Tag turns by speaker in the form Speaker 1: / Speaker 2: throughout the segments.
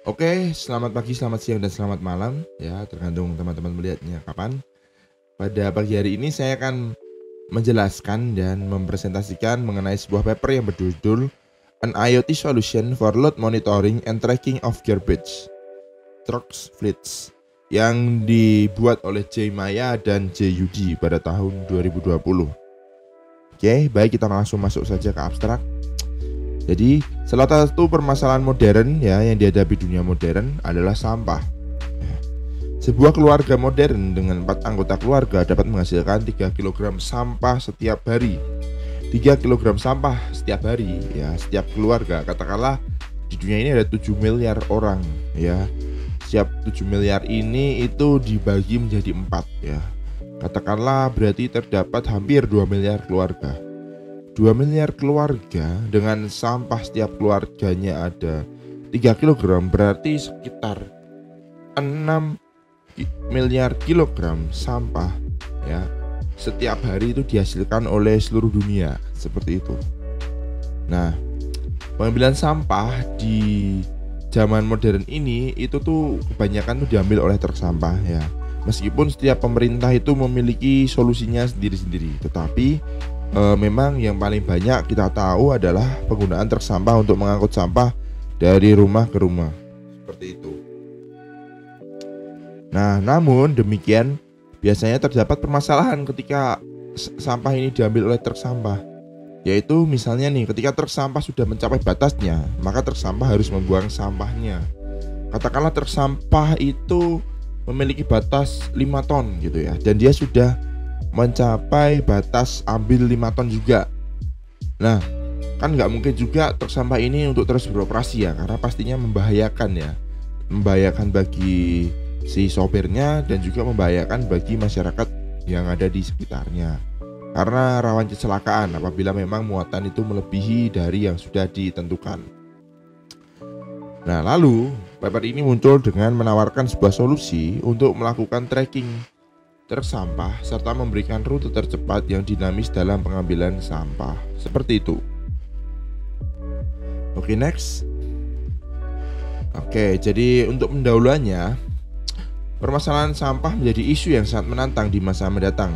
Speaker 1: Oke, selamat pagi, selamat siang, dan selamat malam ya, tergantung teman-teman melihatnya kapan. Pada pagi hari ini saya akan menjelaskan dan mempresentasikan mengenai sebuah paper yang berjudul An IoT Solution for Load Monitoring and Tracking of Garbage Trucks Fleets yang dibuat oleh J. Maya dan J. Yudi pada tahun 2020. Oke, baik, kita langsung masuk saja ke abstrak. Jadi, salah satu permasalahan modern ya yang dihadapi dunia modern adalah sampah. Sebuah keluarga modern dengan 4 anggota keluarga dapat menghasilkan 3 kg sampah setiap hari. 3 kg sampah setiap hari ya, setiap keluarga. Katakanlah di dunia ini ada 7 miliar orang ya. Setiap 7 miliar ini itu dibagi menjadi 4 ya. Katakanlah berarti terdapat hampir 2 miliar keluarga. 2 miliar keluarga dengan sampah setiap keluarganya ada 3 kg, berarti sekitar 6 miliar kilogram sampah ya setiap hari itu dihasilkan oleh seluruh dunia, seperti itu. Nah, pengambilan sampah di zaman modern ini itu tuh kebanyakan tuh diambil oleh truk sampah ya. Meskipun setiap pemerintah itu memiliki solusinya sendiri-sendiri, tetapi memang yang paling banyak kita tahu adalah penggunaan truk sampah untuk mengangkut sampah dari rumah ke rumah, seperti itu. Nah, namun demikian biasanya terdapat permasalahan ketika sampah ini diambil oleh truk sampah. Yaitu misalnya nih, ketika truk sampah sudah mencapai batasnya, maka truk sampah harus membuang sampahnya. Katakanlah truk sampah itu memiliki batas 5 ton gitu ya, dan dia sudah mencapai batas ambil 5 ton juga. Nah, kan nggak mungkin juga truk sampah ini untuk terus beroperasi ya, karena pastinya membahayakan ya. Membahayakan bagi si sopirnya dan juga membahayakan bagi masyarakat yang ada di sekitarnya, karena rawan kecelakaan apabila memang muatan itu melebihi dari yang sudah ditentukan. Nah, lalu paper ini muncul dengan menawarkan sebuah solusi untuk melakukan tracking truk sampah serta memberikan rute tercepat yang dinamis dalam pengambilan sampah, seperti itu. Oke, next. Oke, jadi untuk pendahuluannya, permasalahan sampah menjadi isu yang sangat menantang di masa mendatang.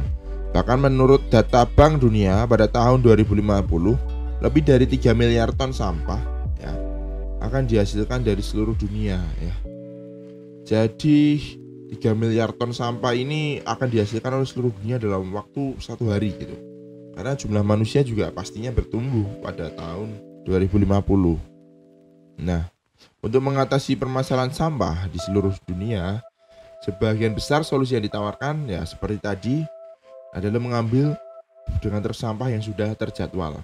Speaker 1: Bahkan menurut data Bank Dunia pada tahun 2050, lebih dari 3 miliar ton sampah ya akan dihasilkan dari seluruh dunia ya. Jadi 3 miliar ton sampah ini akan dihasilkan oleh seluruh dunia dalam waktu 1 hari gitu. Karena jumlah manusia juga pastinya bertumbuh pada tahun 2050. Nah, untuk mengatasi permasalahan sampah di seluruh dunia, sebagian besar solusi yang ditawarkan ya seperti tadi adalah mengambil dengan truk sampah yang sudah terjadwal.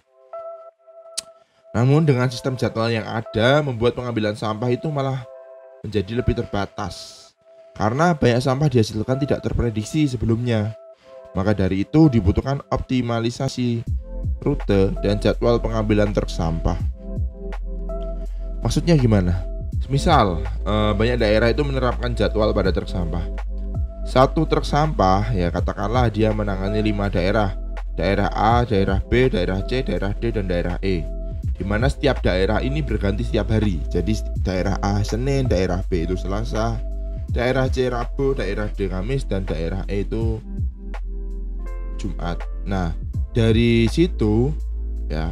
Speaker 1: Namun dengan sistem jadwal yang ada membuat pengambilan sampah itu malah menjadi lebih terbatas, karena banyak sampah dihasilkan tidak terprediksi sebelumnya. Maka dari itu dibutuhkan optimalisasi rute dan jadwal pengambilan truk sampah. Maksudnya gimana? Misal banyak daerah itu menerapkan jadwal pada truk sampah. Satu truk sampah ya katakanlah dia menangani 5 daerah. Daerah A, daerah B, daerah C, daerah D, dan daerah E. Di mana setiap daerah ini berganti setiap hari. Jadi daerah A Senin, daerah B itu Selasa, daerah C Rabu, daerah D Kamis, dan daerah E itu Jumat. Nah, dari situ ya,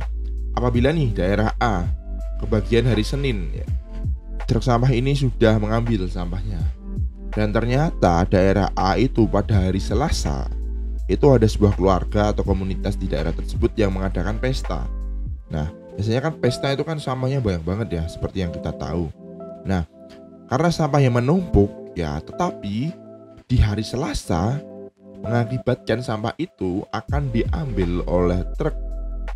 Speaker 1: apabila nih daerah A kebagian hari Senin ya, truk sampah ini sudah mengambil sampahnya. Dan ternyata daerah A itu pada hari Selasa itu ada sebuah keluarga atau komunitas di daerah tersebut yang mengadakan pesta. Nah, biasanya kan pesta itu kan sampahnya banyak banget ya, seperti yang kita tahu. Nah, karena sampahnya menumpuk ya, tetapi di hari Selasa mengakibatkan sampah itu akan diambil oleh truk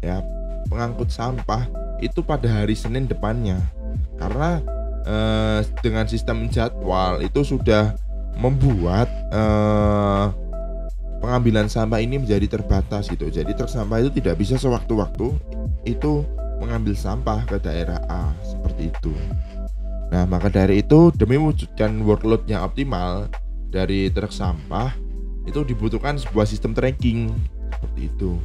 Speaker 1: ya pengangkut sampah itu pada hari Senin depannya. Karena dengan sistem jadwal itu sudah membuat pengambilan sampah ini menjadi terbatas gitu. Jadi truk sampah itu tidak bisa sewaktu-waktu itu mengambil sampah ke daerah A, seperti itu. Nah, maka dari itu demi mewujudkan workload yang optimal dari truk sampah itu dibutuhkan sebuah sistem tracking seperti itu.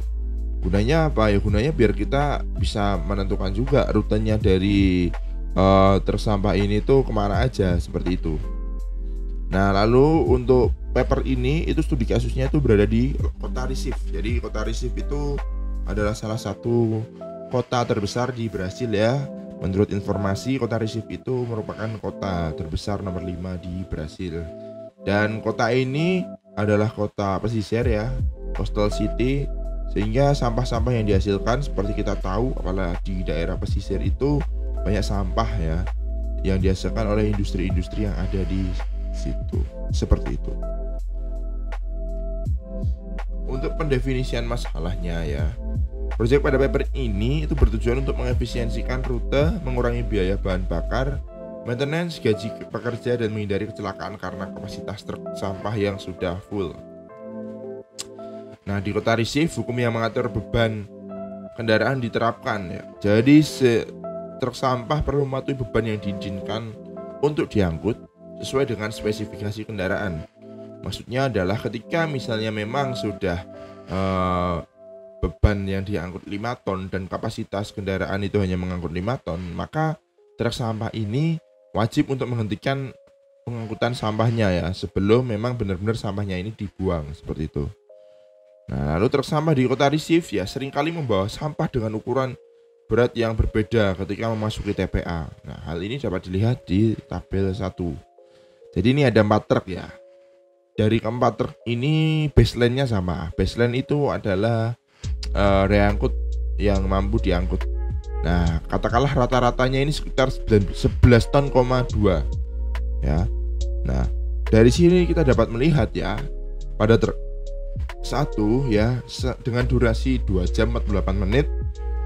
Speaker 1: Gunanya apa ya? Gunanya biar kita bisa menentukan juga rutenya dari truk sampah ini tuh kemana aja, seperti itu. Nah, lalu untuk paper ini itu studi kasusnya itu berada di kota Recife. Jadi kota Recife itu adalah salah satu kota terbesar di Brasil ya. Menurut informasi, kota Recife itu merupakan kota terbesar nomor 5 di Brasil. Dan kota ini adalah kota pesisir ya, coastal city, sehingga sampah-sampah yang dihasilkan seperti kita tahu, apalagi di daerah pesisir itu banyak sampah ya yang dihasilkan oleh industri-industri yang ada di situ. Seperti itu. Untuk pendefinisian masalahnya ya, proyek pada paper ini itu bertujuan untuk mengefisiensikan rute, mengurangi biaya bahan bakar, maintenance, gaji pekerja, dan menghindari kecelakaan karena kapasitas truk sampah yang sudah full. Nah, di kota Recife, hukum yang mengatur beban kendaraan diterapkan ya. Jadi truk sampah perlu mematuhi beban yang diizinkan untuk diangkut sesuai dengan spesifikasi kendaraan. Maksudnya adalah ketika misalnya memang sudah beban yang diangkut 5 ton dan kapasitas kendaraan itu hanya mengangkut 5 ton, maka truk sampah ini wajib untuk menghentikan pengangkutan sampahnya ya, sebelum memang benar-benar sampahnya ini dibuang, seperti itu. Nah, lalu truk sampah di kota Recife ya seringkali membawa sampah dengan ukuran berat yang berbeda ketika memasuki TPA. Nah, hal ini dapat dilihat di tabel 1. Jadi ini ada 4 truk ya. Dari keempat truk ini baseline-nya sama. Baseline itu adalah reangkut yang mampu diangkut. Nah, katakanlah rata-ratanya ini sekitar 11 ton, 2 ya. Nah, dari sini kita dapat melihat ya, pada truk 1 ya dengan durasi 2 jam 48 menit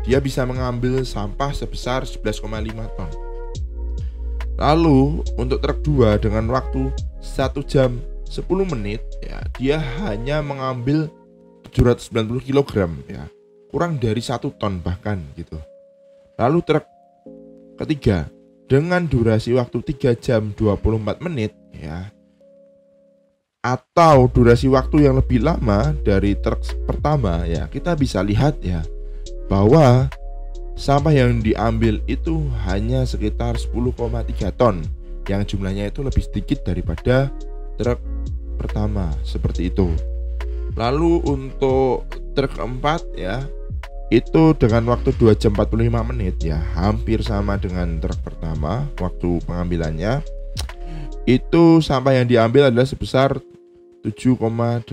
Speaker 1: dia bisa mengambil sampah sebesar 11,5 ton. Lalu untuk truk 2 dengan waktu 1 jam 10 menit ya, dia hanya mengambil 790 kg ya, kurang dari 1 ton bahkan gitu. Lalu truk ketiga dengan durasi waktu 3 jam 24 menit ya, atau durasi waktu yang lebih lama dari truk pertama ya, kita bisa lihat ya bahwa sampah yang diambil itu hanya sekitar 10,3 ton, yang jumlahnya itu lebih sedikit daripada truk pertama, seperti itu. Lalu untuk truk keempat ya, itu dengan waktu 2 jam 45 menit ya, hampir sama dengan truk pertama waktu pengambilannya. Itu sampah yang diambil adalah sebesar 7,8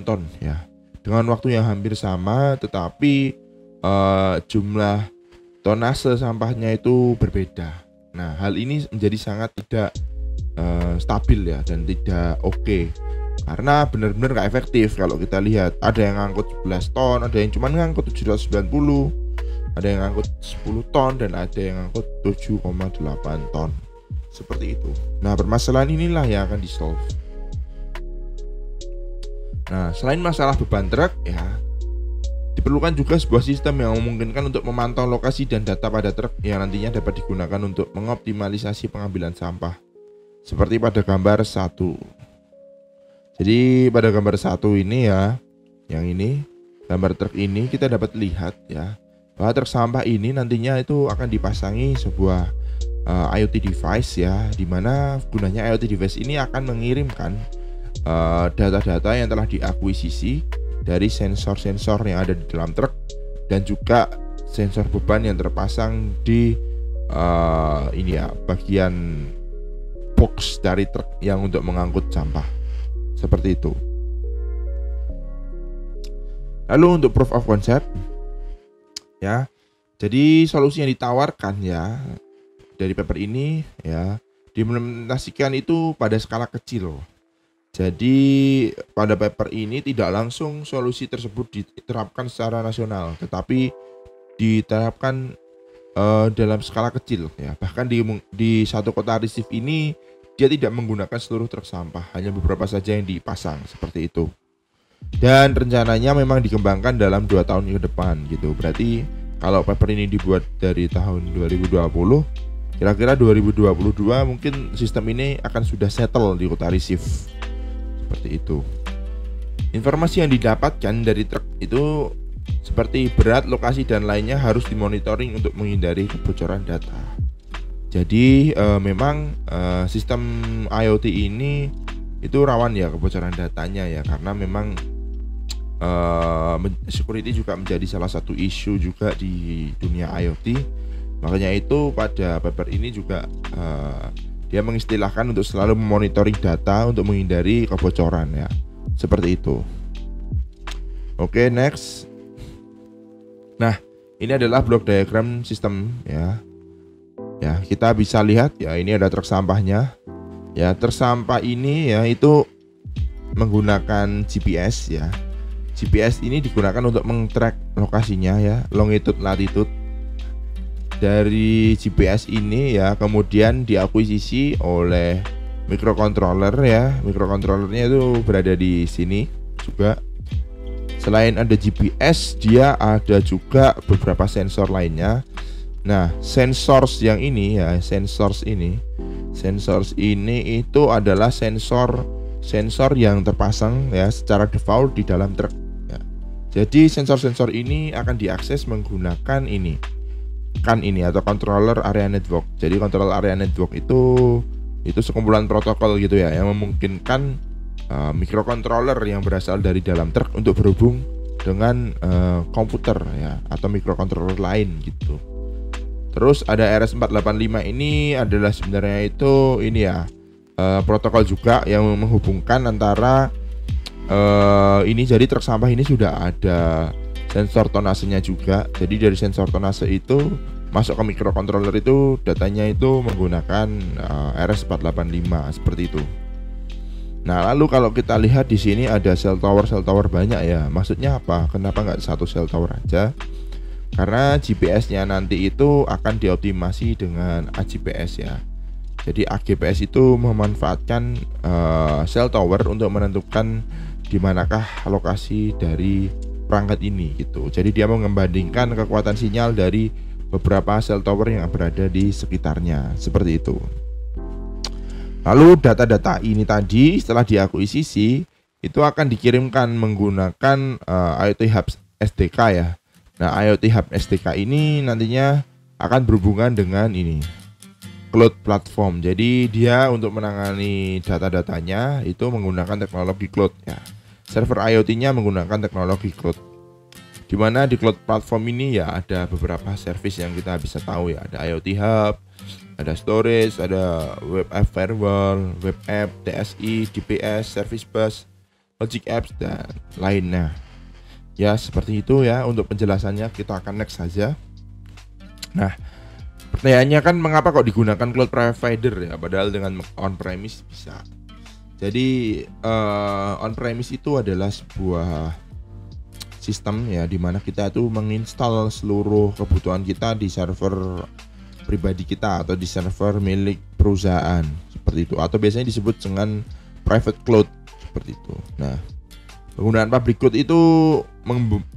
Speaker 1: ton ya, dengan waktu yang hampir sama, tetapi jumlah tonase sampahnya itu berbeda. Nah, hal ini menjadi sangat tidak stabil ya, dan tidak oke. Karena benar-benar gak efektif. Kalau kita lihat, ada yang ngangkut 11 ton, ada yang cuma ngangkut 790, ada yang ngangkut 10 ton, dan ada yang ngangkut 7,8 ton. Seperti itu. Nah, permasalahan inilah yang akan di-solve. Nah, selain masalah beban truk ya, diperlukan juga sebuah sistem yang memungkinkan untuk memantau lokasi dan data pada truk yang nantinya dapat digunakan untuk mengoptimalisasi pengambilan sampah. Seperti pada gambar 1. Jadi pada gambar 1 ini ya, yang ini, gambar truk ini kita dapat lihat ya, bahwa truk sampah ini nantinya itu akan dipasangi sebuah IoT device ya, dimana gunanya IoT device ini akan mengirimkan data-data yang telah diakuisisi dari sensor-sensor yang ada di dalam truk, dan juga sensor beban yang terpasang di ini ya, bagian box dari truk yang untuk mengangkut sampah, seperti itu. Lalu untuk proof of concept ya, jadi solusi yang ditawarkan ya dari paper ini ya, diimplementasikan itu pada skala kecil. Jadi pada paper ini tidak langsung solusi tersebut diterapkan secara nasional, tetapi diterapkan dalam skala kecil ya. Bahkan di satu kota Recife ini dia tidak menggunakan seluruh truk sampah, hanya beberapa saja yang dipasang, seperti itu. Dan rencananya memang dikembangkan dalam 2 tahun ke depan gitu. Berarti kalau paper ini dibuat dari tahun 2020, kira-kira 2022 mungkin sistem ini akan sudah settle di kota Recife. Seperti itu. Informasi yang didapatkan dari truk itu seperti berat, lokasi, dan lainnya harus dimonitoring untuk menghindari kebocoran data. Jadi memang sistem IoT ini itu rawan ya kebocoran datanya ya, karena memang security juga menjadi salah satu isu juga di dunia IoT. Makanya itu pada paper ini juga dia mengistilahkan untuk selalu memonitoring data untuk menghindari kebocoran ya, seperti itu. Oke, next. Nah, ini adalah block diagram sistem ya. Ya, kita bisa lihat ya, ini ada truk sampahnya. Ya, truk sampah ini ya itu menggunakan GPS ya. GPS ini digunakan untuk meng-track lokasinya ya, longitude latitude. Dari GPS ini ya kemudian diakuisisi oleh microcontroller ya. Microcontrollernya itu berada di sini juga. Selain ada GPS, dia ada juga beberapa sensor lainnya. Nah, sensors yang ini ya, sensors ini itu adalah sensor yang terpasang ya secara default di dalam truk ya. Jadi sensor-sensor ini akan diakses menggunakan ini atau controller area network. Jadi controller area network itu sekumpulan protokol gitu ya, yang memungkinkan microcontroller yang berasal dari dalam truk untuk berhubung dengan komputer ya atau microcontroller lain gitu. Terus ada RS485 ini adalah sebenarnya itu ini ya protokol juga yang menghubungkan antara ini, jadi truk sampah ini sudah ada sensor tonasenya juga. Jadi dari sensor tonase itu masuk ke microcontroller itu datanya itu menggunakan RS485 seperti itu. Nah, lalu kalau kita lihat di sini ada cell tower banyak ya. Maksudnya apa? Kenapa nggak satu cell tower aja? Karena GPS-nya nanti itu akan dioptimasi dengan AGPS ya. Jadi AGPS itu memanfaatkan cell tower untuk menentukan di manakah lokasi dari perangkat ini gitu. Jadi dia membandingkan kekuatan sinyal dari beberapa cell tower yang berada di sekitarnya, seperti itu. Lalu data-data ini tadi setelah diakuisisi itu akan dikirimkan menggunakan IoT Hub SDK ya. Nah, IoT Hub SDK ini nantinya akan berhubungan dengan ini cloud platform. Jadi dia untuk menangani data-datanya itu menggunakan teknologi cloud ya. Server IoT-nya menggunakan teknologi cloud. Di mana di cloud platform ini ya ada beberapa service yang kita bisa tahu ya. Ada IoT Hub, ada storage, ada web app firewall, web app, DSI, DPS, service bus, logic apps dan lainnya. Ya, seperti itu ya untuk penjelasannya. Kita akan next saja. Nah, pertanyaannya kan mengapa kok digunakan cloud provider ya, padahal dengan on-premise bisa. Jadi on-premise itu adalah sebuah sistem ya, dimana kita tuh menginstal seluruh kebutuhan kita di server pribadi kita atau di server milik perusahaan seperti itu, atau biasanya disebut dengan private cloud seperti itu. Nah, penggunaan public cloud itu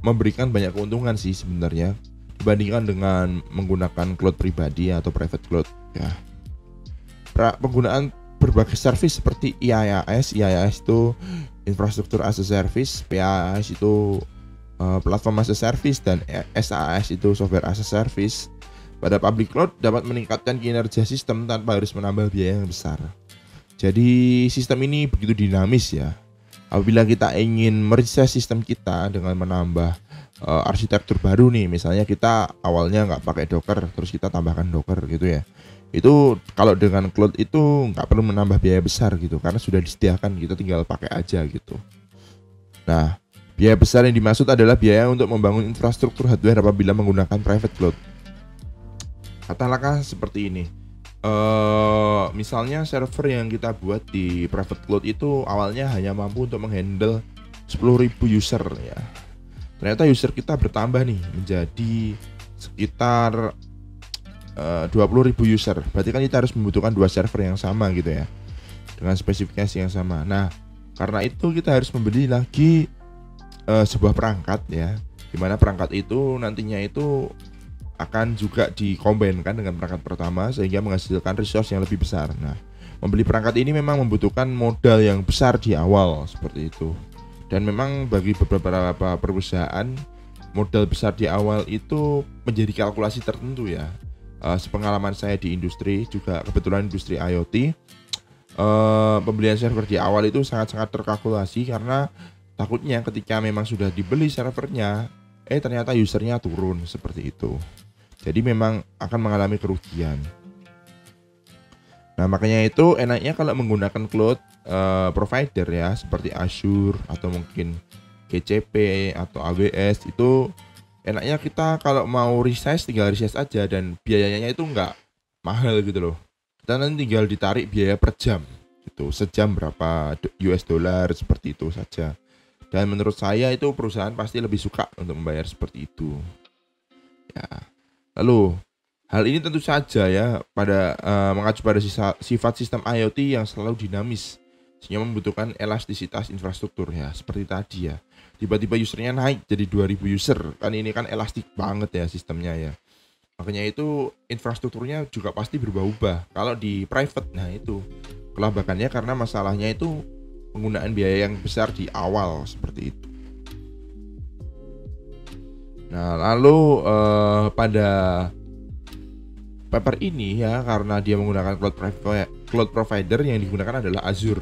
Speaker 1: memberikan banyak keuntungan sih sebenarnya dibandingkan dengan menggunakan cloud pribadi atau private cloud ya. Penggunaan berbagai service seperti IaaS itu infrastruktur as a service, PaaS itu platform as a service, dan SaaS itu software as a service. Pada public cloud dapat meningkatkan kinerja sistem tanpa harus menambah biaya yang besar. Jadi sistem ini begitu dinamis ya. Apabila kita ingin mereset sistem kita dengan menambah arsitektur baru nih, misalnya kita awalnya nggak pakai Docker, terus kita tambahkan Docker gitu ya. Itu kalau dengan cloud itu nggak perlu menambah biaya besar gitu, karena sudah disediakan, kita tinggal pakai aja gitu. Nah, biaya besar yang dimaksud adalah biaya untuk membangun infrastruktur hardware apabila menggunakan private cloud. Katakanlah seperti ini. Misalnya server yang kita buat di private cloud itu awalnya hanya mampu untuk menghandle 10.000 user ya. Ternyata user kita bertambah nih menjadi sekitar 20.000 user. Berarti kan kita harus membutuhkan 2 server yang sama gitu ya, dengan spesifikasi yang sama. Nah, karena itu kita harus membeli lagi sebuah perangkat ya, dimana perangkat itu nantinya itu akan juga dikombinkan dengan perangkat pertama sehingga menghasilkan resource yang lebih besar. Nah, membeli perangkat ini memang membutuhkan modal yang besar di awal seperti itu. Dan memang bagi beberapa perusahaan modal besar di awal itu menjadi kalkulasi tertentu ya. sepengalaman saya di industri juga kebetulan industri IoT, pembelian server di awal itu sangat-sangat terkalkulasi karena takutnya ketika memang sudah dibeli servernya, ternyata usernya turun seperti itu. Jadi memang akan mengalami kerugian. Nah makanya itu enaknya kalau menggunakan cloud provider ya seperti Azure atau mungkin GCP atau AWS, itu enaknya kita kalau mau resize tinggal resize aja dan biayanya itu nggak mahal gitu loh. Kita nanti tinggal ditarik biaya per jam gitu, sejam berapa US dollar seperti itu saja. Dan menurut saya itu perusahaan pasti lebih suka untuk membayar seperti itu. Ya. Lalu hal ini tentu saja ya mengacu pada sifat sistem IoT yang selalu dinamis, sehingga membutuhkan elastisitas infrastruktur ya. Seperti tadi ya, tiba-tiba usernya naik jadi 2000 user, kan ini kan elastik banget ya sistemnya ya. Makanya itu infrastrukturnya juga pasti berubah-ubah. Kalau di private, nah itu kelabakannya karena masalahnya itu penggunaan biaya yang besar di awal seperti itu. Nah lalu pada paper ini ya, karena dia menggunakan cloud provider yang digunakan adalah Azure.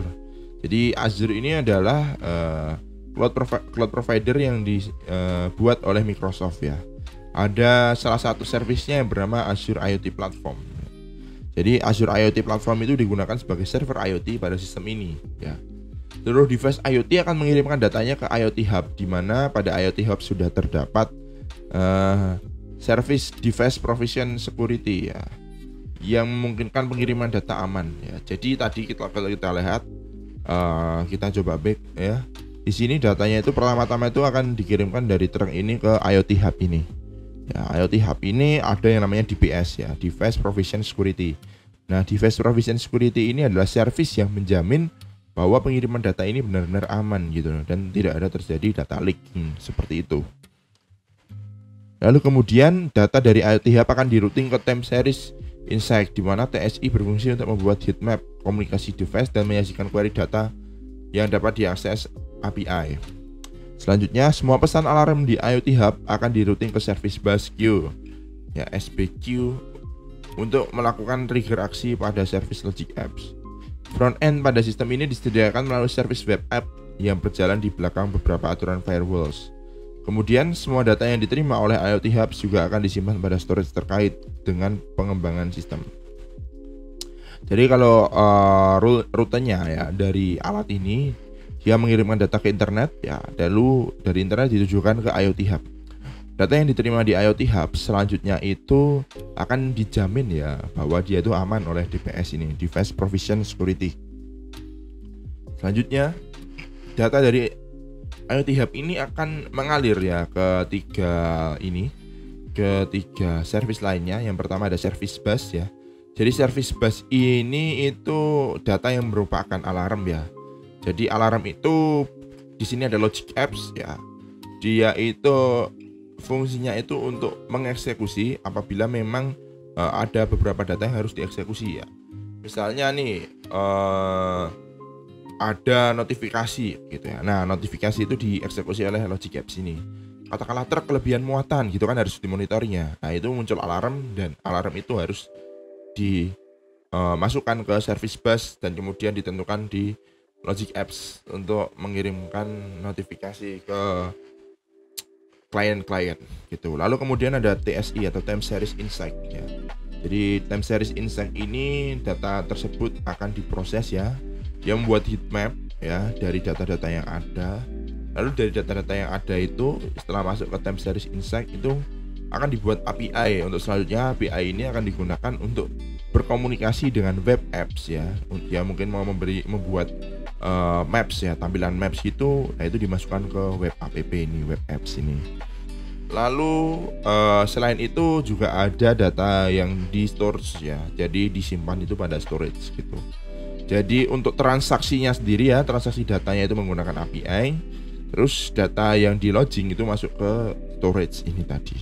Speaker 1: Jadi Azure ini adalah cloud provider yang dibuat oleh Microsoft ya. Ada salah satu servisnya yang bernama Azure IoT Platform. Jadi Azure IoT Platform itu digunakan sebagai server IoT pada sistem ini ya. Seluruh device IoT akan mengirimkan datanya ke IoT Hub, di mana pada IoT Hub sudah terdapat Service Device Provision Security ya, yang memungkinkan pengiriman data aman ya. Jadi tadi kalau kita lihat, kita coba back ya. Di sini datanya itu pertama-tama itu akan dikirimkan dari trunk ini ke IoT Hub ini. Ya, IoT Hub ini ada yang namanya DPS ya, Device Provision Security. Nah, Device Provision Security ini adalah service yang menjamin bahwa pengiriman data ini benar-benar aman gitu dan tidak ada terjadi data leaking seperti itu. Lalu kemudian data dari IoT Hub akan dirouting ke Time Series Insight, di mana TSI berfungsi untuk membuat heatmap komunikasi device dan menyajikan query data yang dapat diakses API. Selanjutnya, semua pesan alarm di IoT Hub akan dirouting ke Service Bus Queue ya, SBQ, untuk melakukan trigger aksi pada service logic apps. Front end pada sistem ini disediakan melalui service web app yang berjalan di belakang beberapa aturan firewalls. Kemudian semua data yang diterima oleh IoT Hub juga akan disimpan pada storage terkait dengan pengembangan sistem. Jadi kalau rutenya ya dari alat ini, dia mengirimkan data ke internet ya, lalu dari internet ditujukan ke IoT Hub. Data yang diterima di IoT Hub selanjutnya itu akan dijamin ya bahwa dia itu aman oleh DPS ini, Device Provision Security. Selanjutnya, data dari IoT Hub ini akan mengalir ya ke tiga service lainnya. Yang pertama ada Service Bus ya. Jadi Service Bus ini itu data yang merupakan alarm ya. Jadi alarm itu di sini ada logic apps ya. Dia itu fungsinya itu untuk mengeksekusi apabila memang ada beberapa data yang harus dieksekusi ya. Misalnya nih ada notifikasi gitu ya. Nah, notifikasi itu dieksekusi oleh logic apps ini. Katakanlah truk kelebihan muatan gitu kan, harus dimonitornya. Nah, itu muncul alarm dan alarm itu harus dimasukkan ke service bus dan kemudian ditentukan di logic apps untuk mengirimkan notifikasi ke klien-klien gitu. Lalu kemudian ada TSI atau Time Series Insight ya. Jadi Time Series Insight ini data tersebut akan diproses ya. Dia membuat heatmap ya dari data-data yang ada. Lalu dari data-data yang ada itu setelah masuk ke Time Series Insight itu akan dibuat API. Untuk selanjutnya API ini akan digunakan untuk berkomunikasi dengan web apps ya. Dia mungkin mau membuat maps ya, tampilan maps itu, nah itu dimasukkan ke web app ini, web apps ini. Lalu selain itu juga ada data yang di storage ya, jadi disimpan itu pada storage gitu. Jadi untuk transaksinya sendiri ya, transaksi datanya itu menggunakan API, terus data yang di login itu masuk ke storage ini tadi.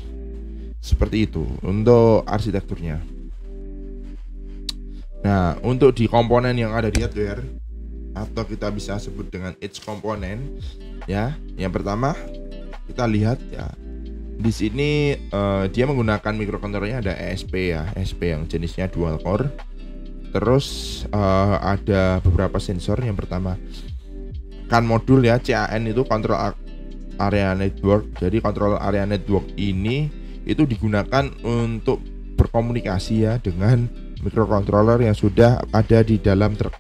Speaker 1: Seperti itu untuk arsitekturnya. Nah, untuk di komponen yang ada di hardware atau kita bisa sebut dengan edge komponen ya. Yang pertama kita lihat ya, Di sini dia menggunakan microcontrollernya ada ESP ya, ESP yang jenisnya dual core. Terus ada beberapa sensor. Yang pertama CAN modul ya, CAN itu control area network. Jadi control area network ini itu digunakan untuk berkomunikasi ya dengan microcontroller yang sudah ada di dalam truk.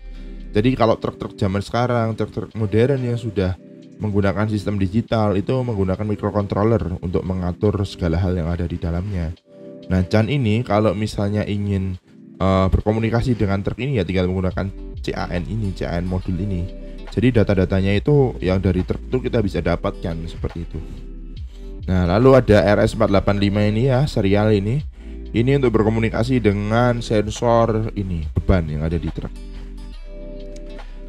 Speaker 1: Jadi kalau truk-truk zaman sekarang, truk-truk modern yang sudah menggunakan sistem digital itu menggunakan microcontroller untuk mengatur segala hal yang ada di dalamnya. Nah, CAN ini kalau misalnya ingin berkomunikasi dengan truk ini ya tinggal menggunakan CAN ini, CAN modul ini. Jadi data-datanya itu yang dari truk itu kita bisa dapatkan seperti itu. Nah, lalu ada RS485 ini ya, serial ini. Ini untuk berkomunikasi dengan sensor ini, beban yang ada di truk.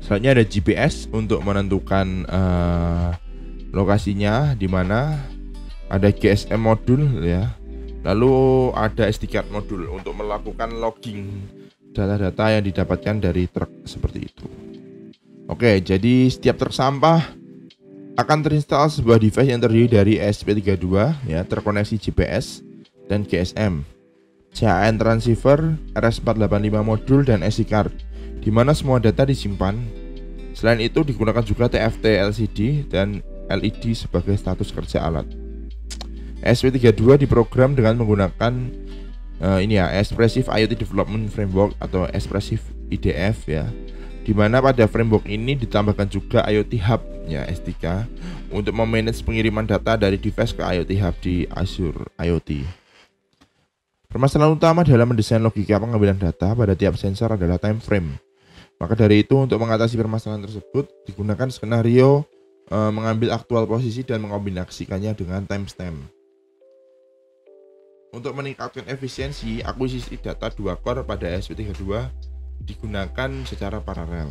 Speaker 1: Selanjutnya ada GPS untuk menentukan lokasinya di mana. Ada GSM modul ya. Lalu ada SD card modul untuk melakukan logging data-data yang didapatkan dari truk seperti itu. Oke, jadi setiap truk sampah akan terinstall sebuah device yang terdiri dari ESP32 ya, terkoneksi GPS dan GSM, CAN transceiver, RS485 modul dan SD card, di mana semua data disimpan. Selain itu digunakan juga TFT LCD dan LED sebagai status kerja alat. ESP32 diprogram dengan menggunakan ini ya, Expressive IoT Development Framework atau Expressive IDF ya, di mana pada framework ini ditambahkan juga IoT Hub ya, SDK, untuk memanage pengiriman data dari device ke IoT Hub di Azure IoT. Permasalahan utama dalam mendesain logika pengambilan data pada tiap sensor adalah time frame. Maka dari itu untuk mengatasi permasalahan tersebut digunakan skenario mengambil aktual posisi dan mengombinasikannya dengan timestamp. Untuk meningkatkan efisiensi, akuisisi data 2 core pada ESP32 digunakan secara paralel.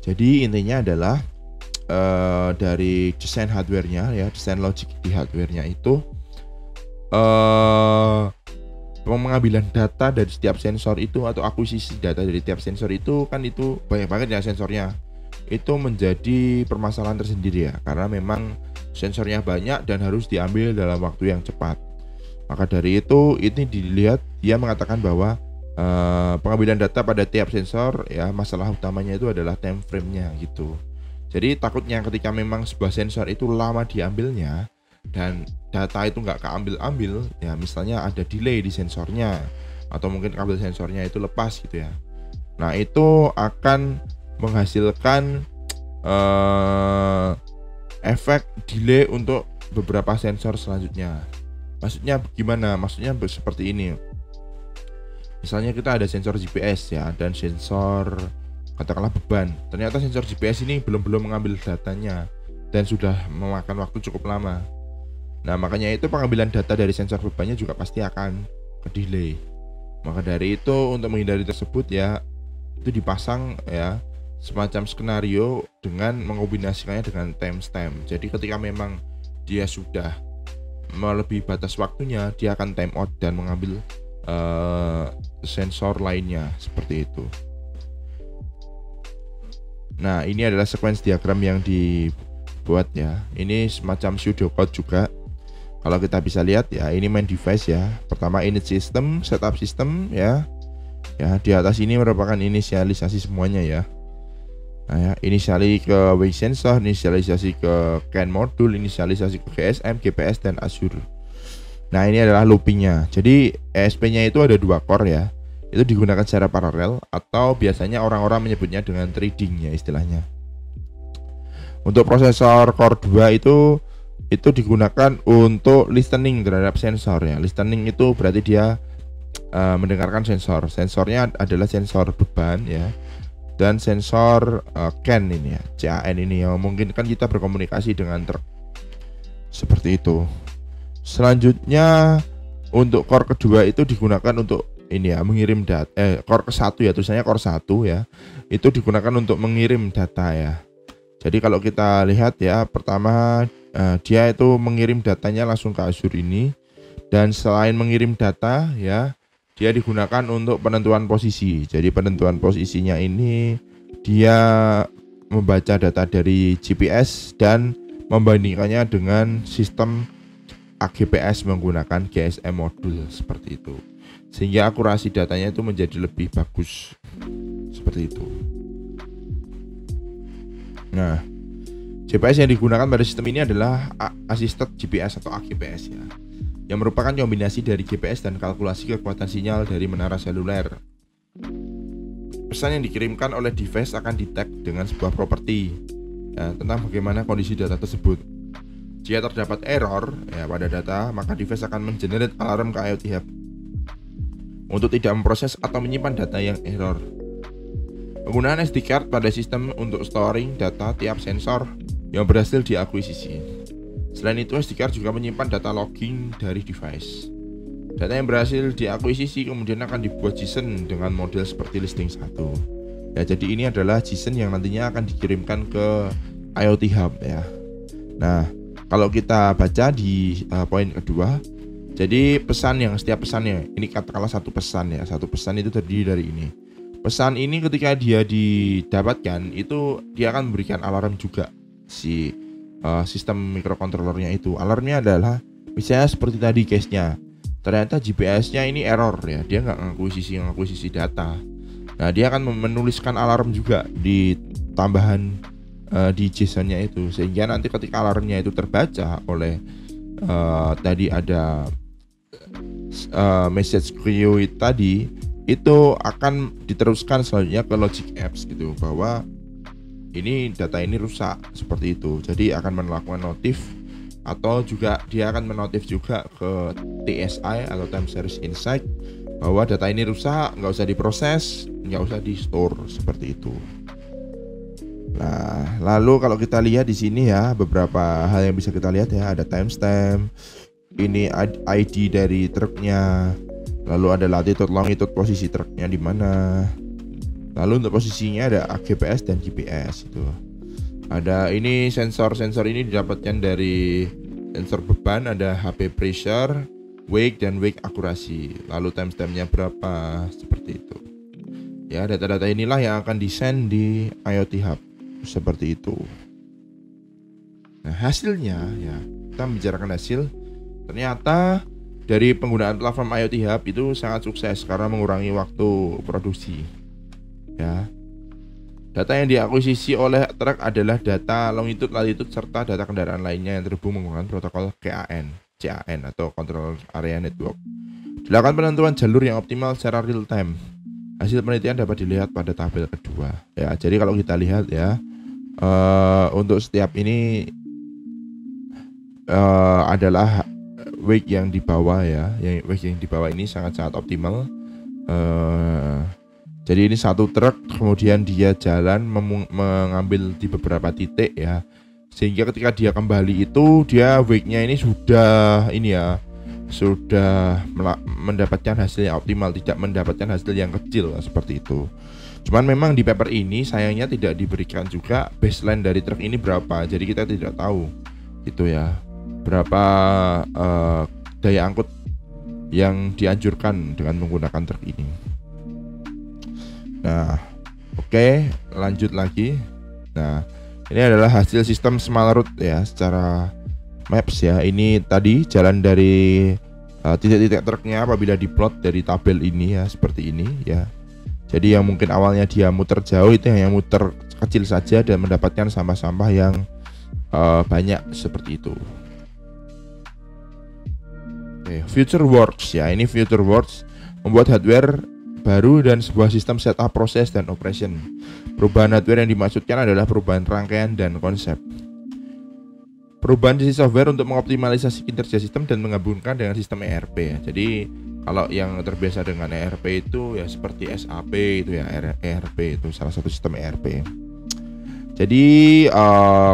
Speaker 1: Jadi intinya adalah dari desain hardware-nya ya, desain logik di hardware-nya itu pengambilan data dari setiap sensor itu atau akuisisi data dari setiap sensor itu kan itu banyak banget ya sensornya. Itu menjadi permasalahan tersendiri ya, karena memang sensornya banyak dan harus diambil dalam waktu yang cepat. Maka dari itu ini dilihat, dia mengatakan bahwa pengambilan data pada tiap sensor ya, masalah utamanya itu adalah time frame-nya gitu. Jadi takutnya ketika memang sebuah sensor itu lama diambilnya dan data itu nggak keambil-ambil ya, misalnya ada delay di sensornya atau mungkin kabel sensornya itu lepas gitu ya. Nah, itu akan menghasilkan efek delay untuk beberapa sensor selanjutnya. Maksudnya gimana? Maksudnya seperti ini. Misalnya kita ada sensor GPS ya dan sensor katakanlah beban. Ternyata sensor GPS ini belum mengambil datanya dan sudah memakan waktu cukup lama. Nah, makanya itu pengambilan data dari sensor bebannya juga pasti akan ke-delay. Maka dari itu untuk menghindari tersebut ya, itu dipasang ya semacam skenario dengan mengombinasikannya dengan timestamp. Jadi ketika memang dia sudah melebihi batas waktunya, dia akan time out dan mengambil sensor lainnya seperti itu. Nah, ini adalah sequence diagram yang dibuat ya. Ini semacam pseudocode juga. Kalau kita bisa lihat ya, ini main device ya. Pertama init system, setup system ya. Ya, di atas ini merupakan inisialisasi semuanya ya. Nah ya, inisialisasi ke wave sensor, inisialisasi ke CAN modul, inisialisasi ke GSM, GPS dan Azure. Nah, ini adalah loopingnya. Jadi ESP-nya itu ada 2 core ya. Itu digunakan secara paralel atau biasanya orang-orang menyebutnya dengan threading ya istilahnya. Untuk prosesor core 2 itu digunakan untuk listening terhadap sensor ya. Listening itu berarti dia mendengarkan sensor. Sensornya adalah sensor beban ya. Dan sensor CAN ini ya, CAN ini yang memungkinkan kita berkomunikasi dengan truk. Seperti itu. Selanjutnya untuk core kedua itu digunakan untuk ini ya, mengirim data. Core ke-1 ya, tulisannya core 1 ya. Itu digunakan untuk mengirim data ya. Jadi kalau kita lihat ya, pertama dia itu mengirim datanya langsung ke Azure ini. Dan selain mengirim data ya, dia digunakan untuk penentuan posisi. Jadi penentuan posisinya ini dia membaca data dari GPS dan membandingkannya dengan sistem AGPS menggunakan GSM modul seperti itu, sehingga akurasi datanya itu menjadi lebih bagus seperti itu. Nah, GPS yang digunakan pada sistem ini adalah Assisted GPS atau AGPS ya, yang merupakan kombinasi dari GPS dan kalkulasi kekuatan sinyal dari menara seluler. Pesan yang dikirimkan oleh device akan detect dengan sebuah properti ya, tentang bagaimana kondisi data tersebut. Jika terdapat error ya pada data, maka device akan mengenerate alarm ke IoT Hub untuk tidak memproses atau menyimpan data yang error. Penggunaan SD card pada sistem untuk storing data tiap sensor yang berhasil diakuisisi. Selain itu, SD card juga menyimpan data logging dari device. Data yang berhasil diakuisisi kemudian akan dibuat JSON dengan model seperti listing 1. Ya, jadi ini adalah JSON yang nantinya akan dikirimkan ke IoT Hub ya. Nah, kalau kita baca di poin kedua, jadi setiap pesannya, ini katakanlah satu pesan ya, satu pesan itu terdiri dari ini. Pesan ini ketika dia didapatkan itu dia akan memberikan alarm juga si sistem microcontrollernya itu. Alarmnya adalah misalnya seperti tadi case-nya, ternyata GPS-nya ini error ya, dia nggak ngakuisisi data. Nah, dia akan menuliskan alarm juga di tambahan di JSON-nya itu, sehingga nanti ketika alarmnya itu terbaca oleh tadi ada message queue tadi, itu akan diteruskan selanjutnya ke logic apps gitu, bahwa ini data ini rusak seperti itu. Jadi akan melakukan notif, atau juga dia akan menotif juga ke TSI atau Time Series Insight bahwa data ini rusak, nggak usah diproses, nggak usah di store seperti itu. Nah, lalu kalau kita lihat di sini ya, beberapa hal yang bisa kita lihat ya, ada timestamp, ini ID dari truknya, lalu ada latitude, longitude, posisi truknya di mana. Lalu untuk posisinya ada AGPS dan GPS itu. Ada ini sensor ini didapatkan dari sensor beban, ada HP pressure, wake dan wake akurasi. Lalu timestampnya berapa seperti itu. Ya, data-data inilah yang akan di-send di IoT Hub seperti itu. Nah, hasilnya ya, kita membicarakan hasil. Ternyata dari penggunaan platform IoT Hub itu sangat sukses karena mengurangi waktu produksi. Ya. Data yang diakuisisi oleh truk adalah data longitude, latitude serta data kendaraan lainnya yang terhubung menggunakan protokol CAN atau Control Area Network. Dilakukan penentuan jalur yang optimal secara real time. Hasil penelitian dapat dilihat pada tabel kedua. Ya, jadi kalau kita lihat ya, untuk setiap ini adalah wake yang di bawah ya, wake yang di bawah ini sangat-sangat optimal. Jadi ini satu truk, kemudian dia jalan mengambil di beberapa titik ya, sehingga ketika dia kembali itu dia wake-nya ini sudah mendapatkan hasil yang optimal, tidak mendapatkan hasil yang kecil seperti itu. Cuman memang di paper ini sayangnya tidak diberikan juga baseline dari truk ini berapa, jadi kita tidak tahu itu ya, berapa daya angkut yang dianjurkan dengan menggunakan truk ini. Nah, oke, lanjut lagi. Nah, ini adalah hasil sistem smart route ya, secara maps ya. Ini tadi jalan dari titik-titik truknya apabila diplot dari tabel ini ya, seperti ini ya. Jadi yang mungkin awalnya dia muter jauh itu yang muter kecil saja dan mendapatkan sampah-sampah yang banyak seperti itu. Oke, Future Works ya. Ini Future Works membuat hardware baru dan sebuah sistem setup proses dan operation. Perubahan hardware yang dimaksudkan adalah perubahan rangkaian dan konsep. Perubahan sisi software untuk mengoptimalisasi kinerja sistem dan menggabungkan dengan sistem ERP ya. Jadi kalau yang terbiasa dengan ERP itu ya seperti SAP itu ya, ERP itu salah satu sistem ERP. Jadi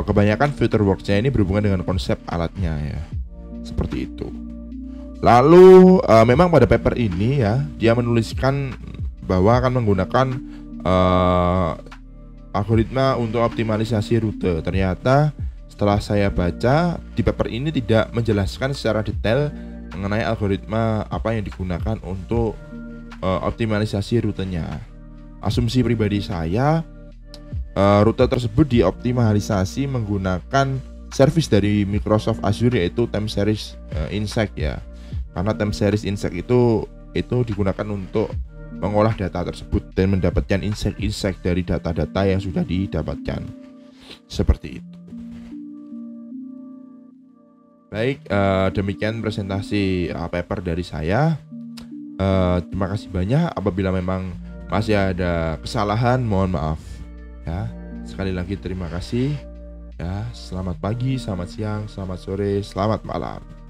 Speaker 1: kebanyakan FutureWorks-nya ini berhubungan dengan konsep alatnya ya, seperti itu. Lalu memang pada paper ini ya, dia menuliskan bahwa akan menggunakan algoritma untuk optimalisasi rute. Ternyata setelah saya baca di paper ini tidak menjelaskan secara detail mengenai algoritma apa yang digunakan untuk optimalisasi rutenya. Asumsi pribadi saya, rute tersebut dioptimalisasi menggunakan service dari Microsoft Azure, yaitu time series insight ya. Karena time series insight itu digunakan untuk mengolah data tersebut dan mendapatkan insight dari data-data yang sudah didapatkan. Seperti itu. Baik, demikian presentasi paper dari saya. Terima kasih banyak. Apabila memang masih ada kesalahan, mohon maaf ya. Sekali lagi terima kasih ya. Selamat pagi, selamat siang, selamat sore, selamat malam.